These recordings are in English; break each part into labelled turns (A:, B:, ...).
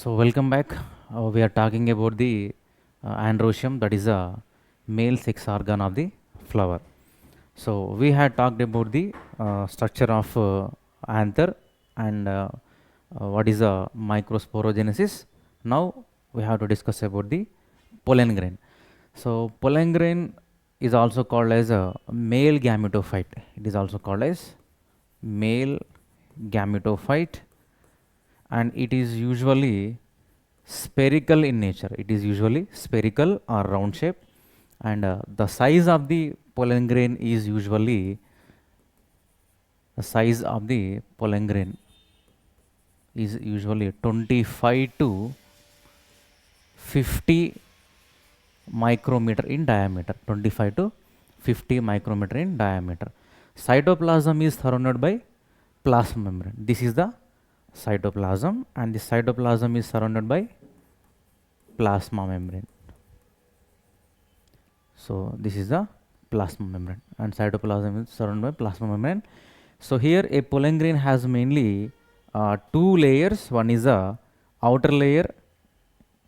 A: So welcome back. We are talking about the androecium, that is a male sex organ of the flower. So we had talked about the structure of anther and what is a microsporogenesis. Now we have to discuss about the pollen grain. So pollen grain is also called as a male gametophyte. It is also called as male gametophyte, and it is usually spherical in nature. It is usually spherical or round shape, and the size of the pollen grain is usually 25 to 50 micrometer in diameter. 25 to 50 micrometer in diameter. Cytoplasm is surrounded by plasma membrane. This is the cytoplasm, and the cytoplasm is surrounded by plasma membrane. So this is the plasma membrane, and cytoplasm is surrounded by plasma membrane. So here a pollen grain has mainly two layers. One is the outer layer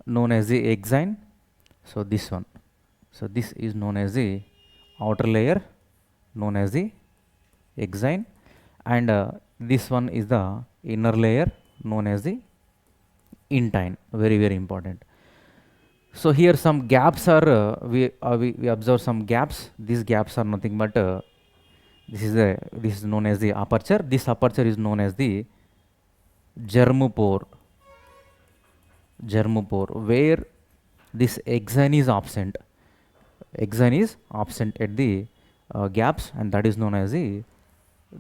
A: known as the exine. So this one. So this is known as the outer layer known as the exine, and this one is the inner layer known as the intine. Very important. So here some gaps are we observe some gaps. These gaps are nothing but this is known as the aperture. This aperture is known as the germopore, where this exine is absent. Exine is absent at the gaps, and that is known as the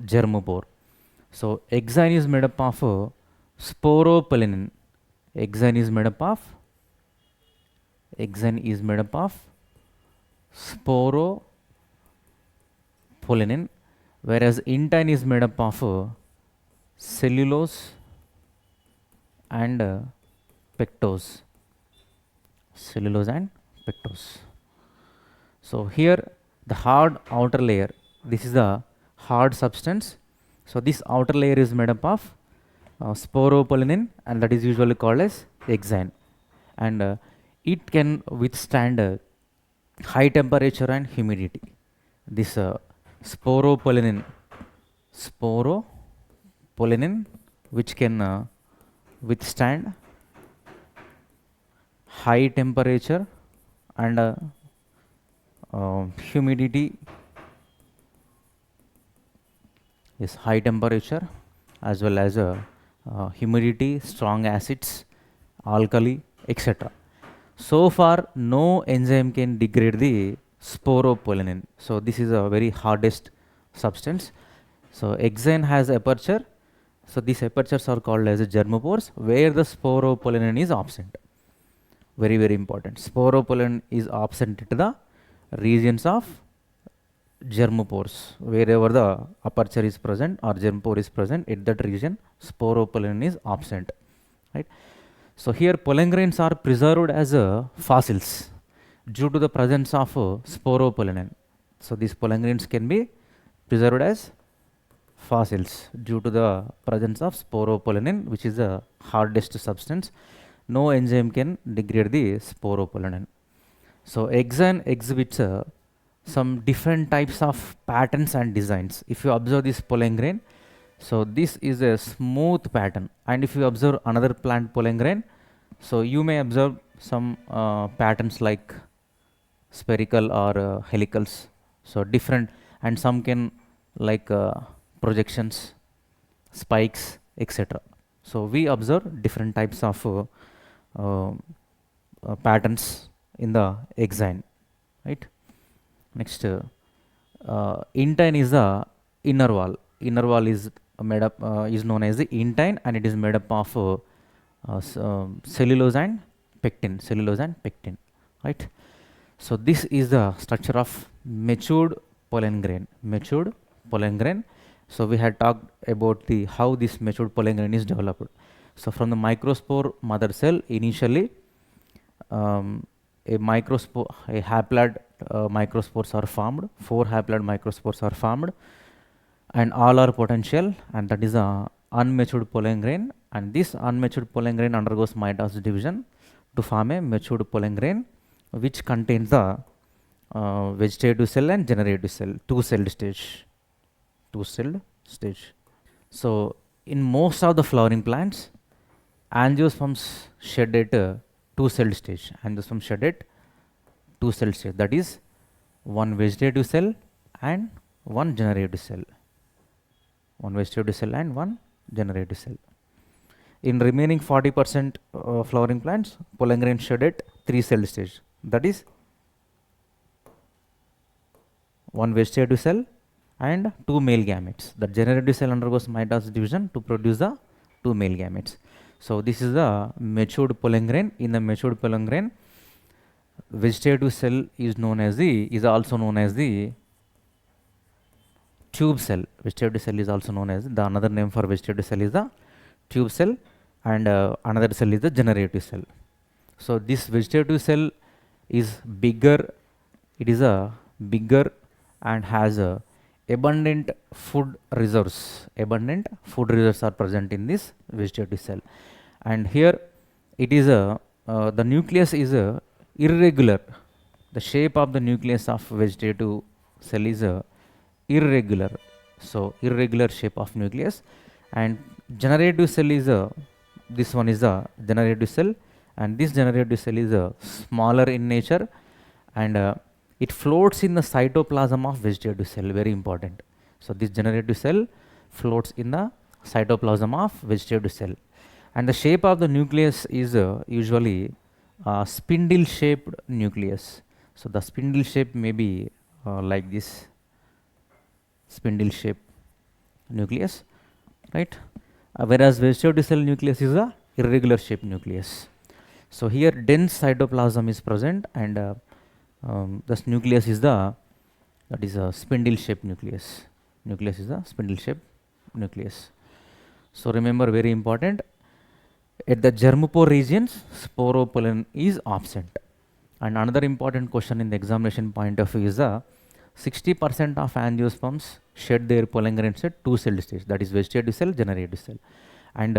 A: germopore. So exine is made up of sporopollenin. Exine is made up of sporopollenin, whereas intine is made up of cellulose and pectose. So here the hard outer layer, this is the hard substance. So this outer layer is made up of sporopollenin, and that is usually called as exine, and it can withstand high temperature and humidity. This sporopollenin, which can withstand high temperature and humidity. Yes, high temperature as well as humidity, strong acids, alkali, etc. So far no enzyme can degrade the sporopollenin. So this is a very hardest substance. So exine has aperture. So these apertures are called as germopores, where the sporopollenin is absent. Very important. Sporopollenin is absent at the regions of germopores. Wherever the aperture is present or germpore is present, at that region sporopollenin is absent, right? So here pollen grains are preserved as fossils due to the presence of sporopollenin. So these pollen grains can be preserved as fossils due to the presence of sporopollenin, which is the hardest substance. No enzyme can degrade the sporopollenin. So exine exhibits some different types of patterns and designs. If you observe this pollen grain, so this is a smooth pattern, and if you observe another plant pollen grain, so you may observe some patterns like spherical or helicals. So different, and some can like projections, spikes, etc. So we observe different types of patterns in the exine, right? Next, intine is the inner wall. Inner wall is made up is known as the intine, and it is made up of cellulose and pectin. Right? So this is the structure of matured pollen grain. So we had talked about the how this matured pollen grain is developed. So from the microspore mother cell, initially a haploid microspores are formed. 4 haploid microspores are formed, and all are potential, and that is a unmatured pollen grain, and this unmatured pollen grain undergoes mitosis division to form a matured pollen grain, which contains the vegetative cell and generative cell, two-celled stage. So in most of the flowering plants, angiosperms shed at two-celled stage. Angiosperms shed at two-celled stage. That is, one vegetative cell and one generative cell. One vegetative cell and one generative cell. In remaining 40% flowering plants, pollen grain shed at three-celled stage. That is, one vegetative cell and two male gametes. The generative cell undergoes mitosis division to produce the two male gametes. So this is the matured pollen grain. In the matured pollen grain, vegetative cell is also known as the tube cell. Vegetative cell is also known as the another name for vegetative cell is the tube cell, and another cell is the generative cell. So this vegetative cell is bigger. It is a bigger and has a abundant food reserves. Abundant food reserves are present in this vegetative cell, and here it is the nucleus is irregular. The shape of the nucleus of vegetative cell is irregular. So irregular shape of nucleus, and generative cell is this one is the generative cell, and this generative cell is smaller in nature, and it floats in the cytoplasm of vegetative cell. Very important. So this generative cell floats in the cytoplasm of vegetative cell, and the shape of the nucleus is usually spindle shaped nucleus. So the spindle shape may be like this, spindle shape nucleus, right? Whereas vegetative cell nucleus is a irregular shaped nucleus. So here dense cytoplasm is present, and this nucleus is that is a spindle shaped nucleus. Nucleus is a spindle shaped nucleus. So remember, very important, at the germpore regions sporopollen is absent. And another important question in the examination point of view is 60% of angiosperms shed their pollen grains at two-celled stage, that is vegetative cell, generative cell, and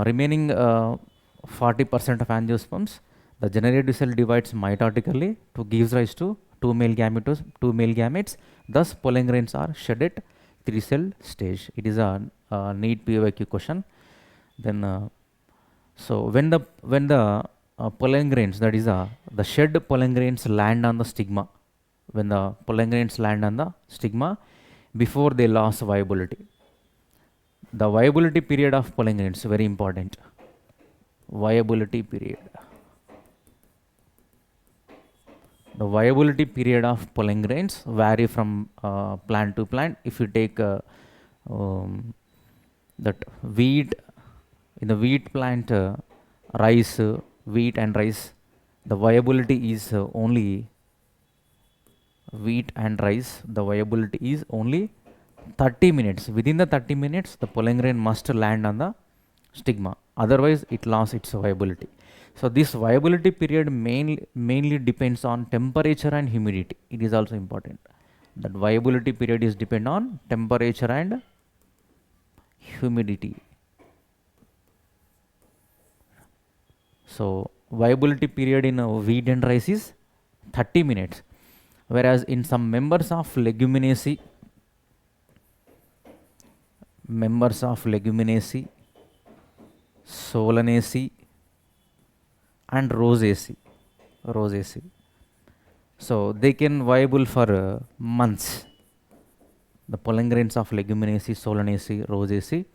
A: remaining 40% of angiosperms, the generative cell divides mitotically to gives rise to two male gametes. Thus, pollen grains are shed at three-celled stage. It is a NEET PYQ question. Then, so when the pollen grains, that is the shed pollen grains land on the stigma, when the pollen grains land on the stigma before they lose viability. The viability period of pollen grains, very important. Viability period. The viability period of pollen grains vary from plant to plant. If you take that wheat, in the wheat plant, rice, wheat and rice, the viability is only wheat and rice, the viability is only 30 minutes. Within the 30 minutes, the pollen grain must land on the stigma. Otherwise, it lost its viability. So this viability period mainly depends on temperature and humidity. It is also important. That viability period is depend on temperature and humidity. So viability period in wheat and rice is 30 minutes. Whereas in some members of Leguminosae, Solanaceae and Rosaceae, so they can viable for months. The pollen grains of Leguminosae, Solanaceae, Rosaceae,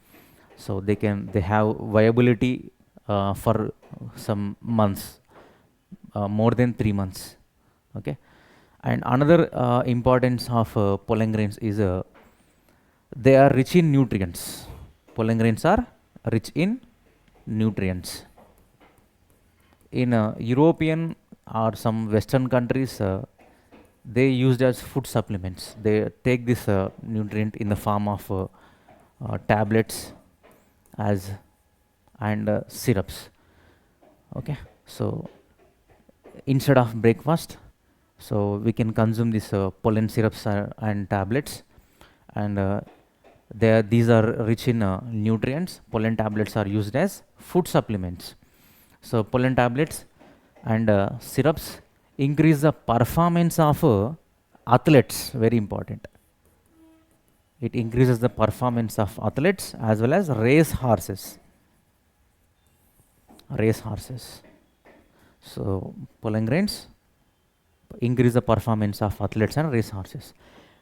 A: so they have viability for some months, more than 3 months. Okay. And another importance of pollen grains is they are rich in nutrients. Pollen grains are rich in nutrients. In European or some Western countries, they used as food supplements. They take this nutrient in the form of tablets and syrups. Okay, so instead of breakfast, so we can consume this pollen syrups and tablets, and These are rich in nutrients. Pollen tablets are used as food supplements. So pollen tablets and syrups increase the performance of athletes. Very important. It increases the performance of athletes as well as race horses. Race horses. So pollen grains increase the performance of athletes and race horses.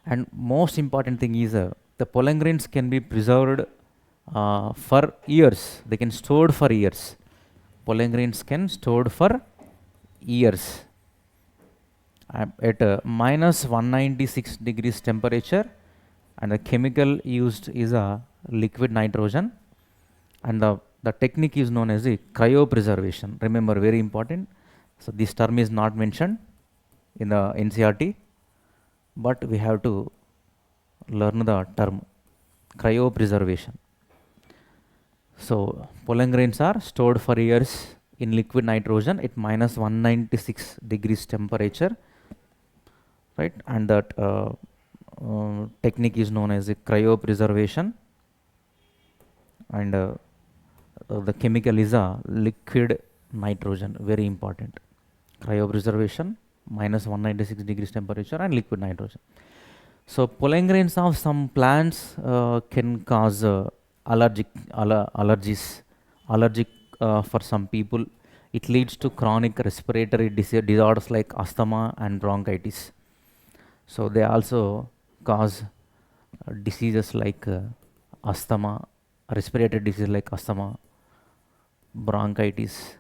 A: And most important thing is the pollen grains can be preserved for years. They can stored for years. Pollen grains can stored for years at minus 196 degrees temperature, and the chemical used is a liquid nitrogen, and the technique is known as the cryopreservation. Remember, very important. So this term is not mentioned in the NCERT, but we have to learn the term cryopreservation. So pollen grains are stored for years in liquid nitrogen at minus 196 degrees temperature, right? And that technique is known as the cryopreservation, and the chemical is a liquid nitrogen. Very important. Cryopreservation, minus 196 degrees temperature, and liquid nitrogen. So pollen grains of some plants can cause allergic for some people. It leads to chronic respiratory disorders like asthma and bronchitis. So they also cause diseases like asthma, respiratory disease like asthma, bronchitis.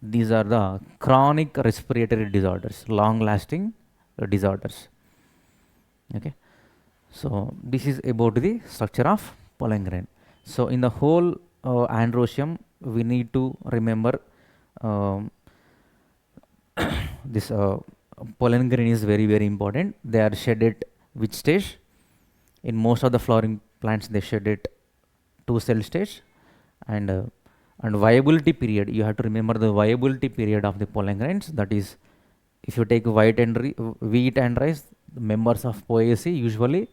A: These are the chronic respiratory disorders, long lasting disorders. Okay. So this is about the structure of pollen grain. So in the whole androecium, we need to remember this pollen grain is very, very important. They are shed at which stage? In most of the flowering plants, they shed at 2-cell stage, and viability period. You have to remember the viability period of the pollen grains. That is, if you take wheat and rice, the members of POAC usually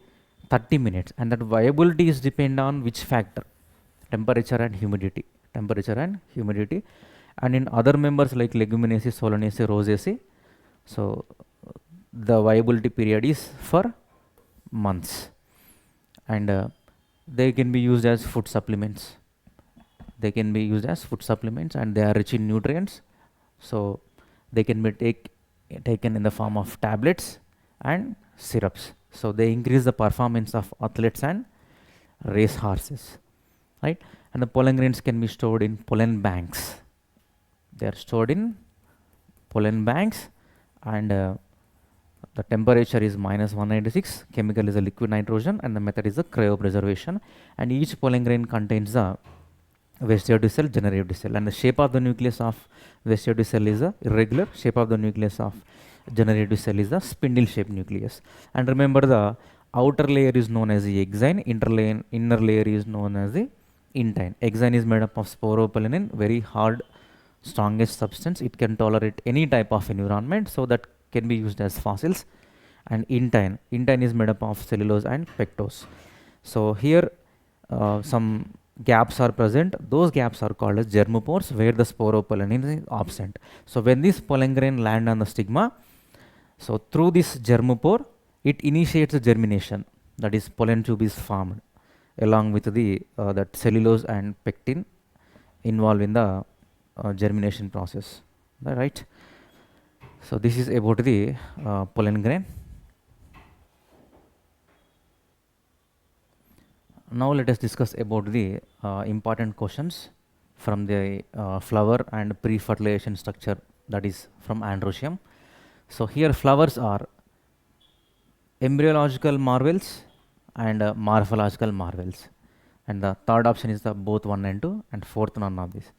A: 30 minutes, and that viability is depend on which factor? Temperature and humidity. And in other members like Leguminaceae, Solanaceae, Rosaceae, so the viability period is for months, and they can be used as food supplements. And they are rich in nutrients, so they can be taken in the form of tablets and syrups. So they increase the performance of athletes and race horses, right? And the pollen grains can be stored in pollen banks. They are stored in pollen banks, and the temperature is minus 196. Chemical is a liquid nitrogen, and the method is the cryopreservation. And each pollen grain contains the vegetative cell, generative cell, and the shape of the nucleus of vegetative cell is a irregular. Shape of the nucleus of generative cell is the spindle shaped nucleus. And remember, the outer layer is known as the exine, inner layer is known as the intine. Exine is made up of sporopollenin, very hard, strongest substance. It can tolerate any type of environment, so that can be used as fossils. And intine is made up of cellulose and pectose. So here some gaps are present. Those gaps are called as germopores, where the sporopollenin is absent. So when this pollen grain land on the stigma, so through this germopore, it initiates the germination. That is, pollen tube is formed along with the that cellulose and pectin involved in the germination process. Right. So this is about the pollen grain. Now let us discuss about the important questions from the flower and pre-fertilization structure, that is from androecium. So here flowers are embryological marvels and morphological marvels, and the third option is the both 1 and 2, and fourth none of this.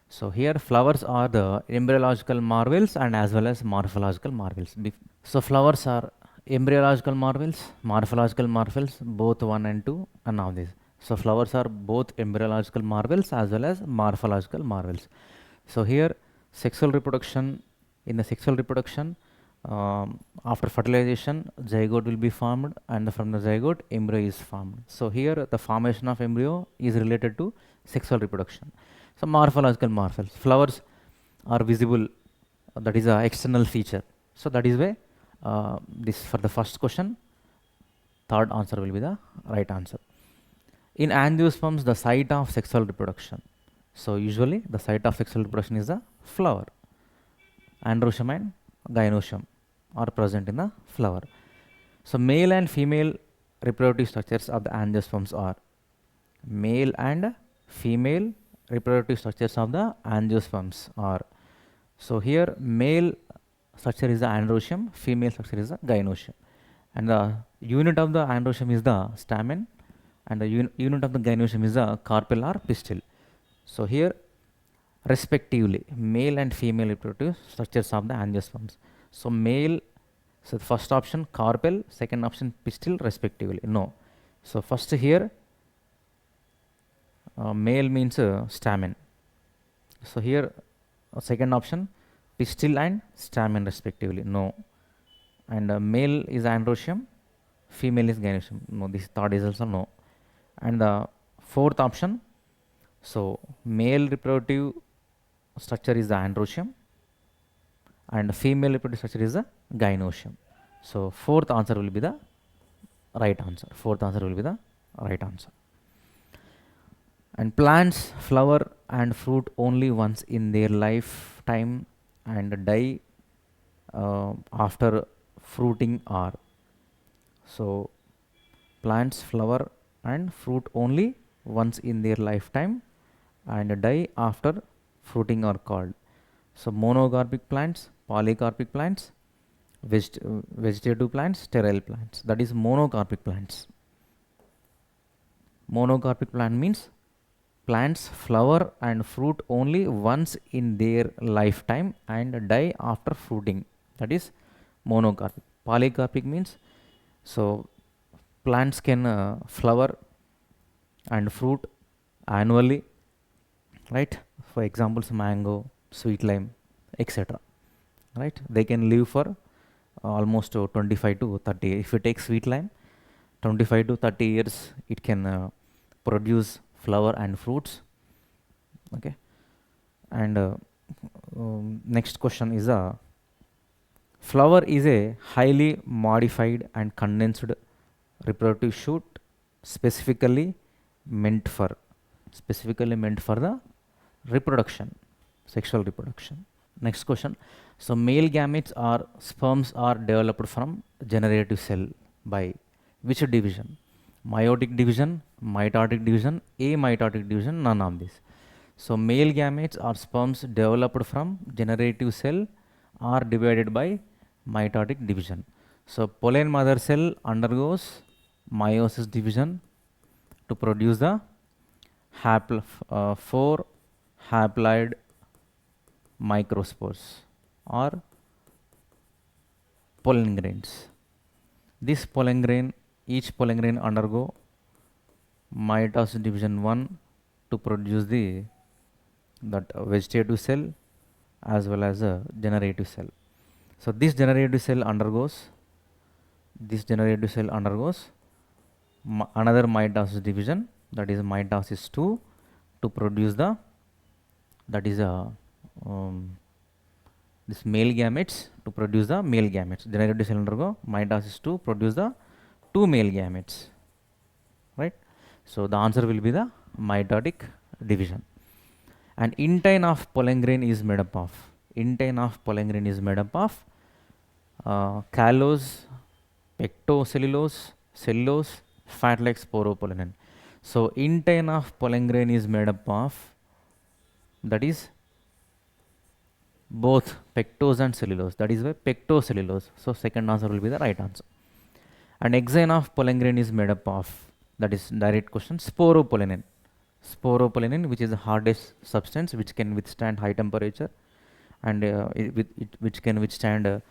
A: So here flowers are the embryological marvels and as well as morphological marvels. So flowers are embryological marvels, morphological marvels, both 1 and 2, and now this. So flowers are both embryological marvels as well as morphological marvels. So here sexual reproduction, in the sexual reproduction, After fertilization, zygote will be formed, and from the zygote, embryo is formed. So here, the formation of embryo is related to sexual reproduction. So morphological marvels, flowers are visible. That is a external feature. So that is why this for the first question, third answer will be the right answer. In angiosperms, the site of sexual reproduction. So usually the site of sexual reproduction is the flower. Androecium and gynoecium are present in the flower. So male and female reproductive structures of the angiosperms are male and female reproductive structures of the angiosperms are. So here male structure is the androecium, female structure is the gynoecium, and the unit of the androecium is the stamen, and the unit of the gynoecium is the carpel or pistil. So here respectively male and female reproductive structures of the angiosperms. So male, so first option carpel, second option pistil respectively. No. So first here male means stamen. So here second option pistil and stamen respectively. No. And male is androecium, female is gynoecium. No, this third is also no. And the fourth option, so male reproductive structure is the androecium and female reproductive structure is the gynoecium. So fourth answer will be the right answer. Fourth answer will be the right answer. And plants flower and fruit only once in their lifetime and die after fruiting are. So plants flower and fruit only once in their lifetime and die after fruiting are called. So monocarpic plants, polycarpic plants, vegetative plants, sterile plants. That is monocarpic plants. Monocarpic plant means plants flower and fruit only once in their lifetime and die after fruiting. That is monocarpic. Polycarpic means so plants can flower and fruit annually, right? For examples, mango, sweet lime, etc. Right? They can live for almost 25 to 30. If you take sweet lime, 25 to 30 years it can produce flower and fruits. Okay. And next question is flower is a highly modified and condensed reproductive shoot specifically meant for the reproduction, sexual reproduction. Next question. So male gametes or sperms are developed from generative cell by which division? Meiotic division, mitotic division, amitotic division, none of this. So male gametes or sperms developed from generative cell are divided by mitotic division. So pollen mother cell undergoes meiosis division to produce the 4 haploid microspores or pollen grains. This pollen grain, each pollen grain undergo mitosis division 1 to produce that vegetative cell as well as a generative cell. So this generative cell undergoes another mitosis division, that is mitosis 2, to produce this male gametes, to produce the male gametes. Generative cell undergo mitosis 2 produce the 2 male gametes, right? So the answer will be the mitotic division. And intine of pollen grain is made up of callose, pectocellulose, cellulose, fat like sporopollenin. So intine of pollen grain is made up of, that is both pectose and cellulose, that is why pectocellulose. So second answer will be the right answer. And exine of pollen grain is made up of, that is direct question, sporopollenin, which is the hardest substance which can withstand high temperature and which can withstand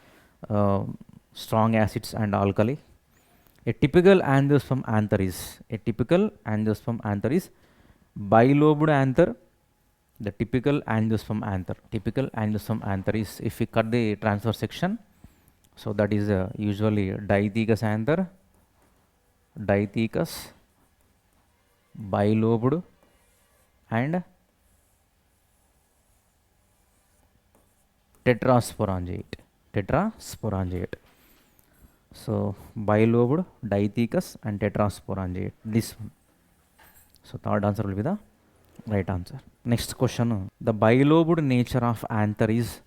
A: strong acids and alkali. A typical angiosperm anther is bilobed anther. The typical angiosperm anther is, if we cut the transverse section, So that is usually dithecous anther, dithecous, bilobed and tetrasporangiate. Tetrasporangiate. So bilobed, dithecous and tetrasporangiate. This one. So third answer will be the right answer. Next question. The bilobed nature of anther is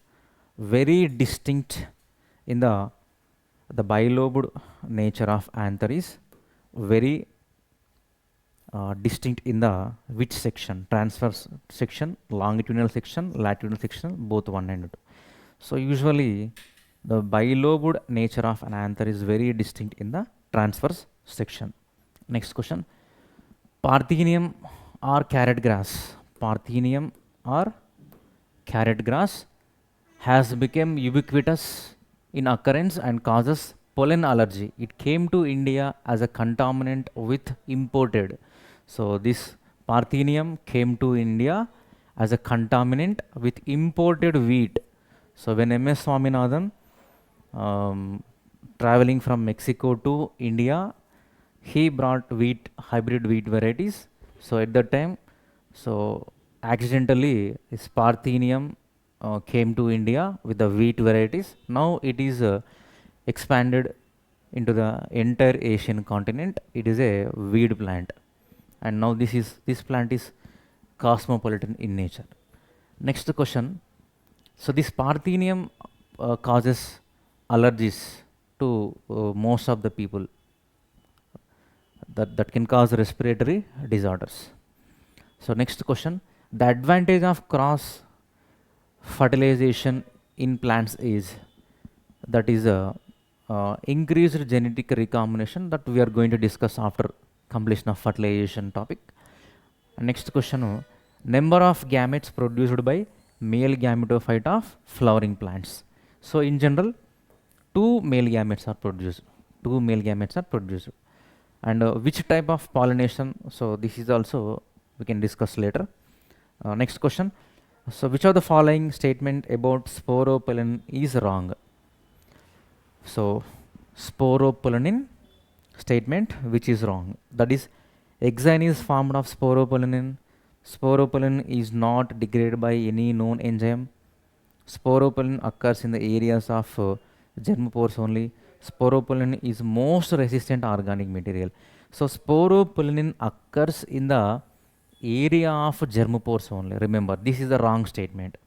A: very distinct in the bilobed nature of anther is very distinct in the which section? Transverse section, longitudinal section, latitudinal section, both 1 and 2. So usually the bilobed nature of an anther is very distinct in the transverse section. Next question. Parthenium or carrot grass? Parthenium or carrot grass has become ubiquitous in occurrence and causes pollen allergy. It came to India as a contaminant with imported. So this Parthenium came to India as a contaminant with imported wheat. So when MS Swaminathan traveling from Mexico to India, he brought hybrid wheat varieties. So at that time, so accidentally this Parthenium came to India with the wheat varieties. Now it is expanded into the entire Asian continent. It is a weed plant, and now this plant is cosmopolitan in nature. Next question. So this Parthenium causes allergies to most of the people. That can cause respiratory disorders. So next question. The advantage of cross fertilization in plants is that is a increased genetic recombination that we are going to discuss after completion of fertilization topic. Next question. Number of gametes produced by male gametophyte of flowering plants. So in general, two male gametes are produced. And which type of pollination? So this is also we can discuss later. Next question. So which of the following statement about sporopollen is wrong? So sporopollenin statement which is wrong. That is, exine is formed of sporopollenin. Sporopollen is not degraded by any known enzyme. Sporopollen occurs in the areas of germpores only. Sporopollen is most resistant organic material. So sporopollen occurs in the area of germpores only. Remember, this is the wrong statement.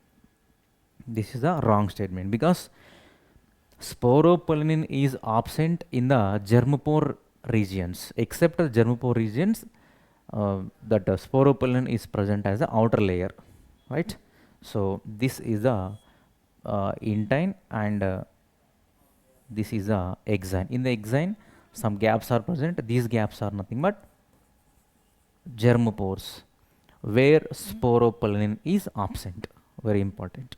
A: This is the wrong statement because sporopollen is absent in the germpore regions. Except the germpore regions, that sporopollen is present as the outer layer, right? So this is the intine and this is the exine. In the exine, some gaps are present. These gaps are nothing but germpores where sporopollen is absent. Very important.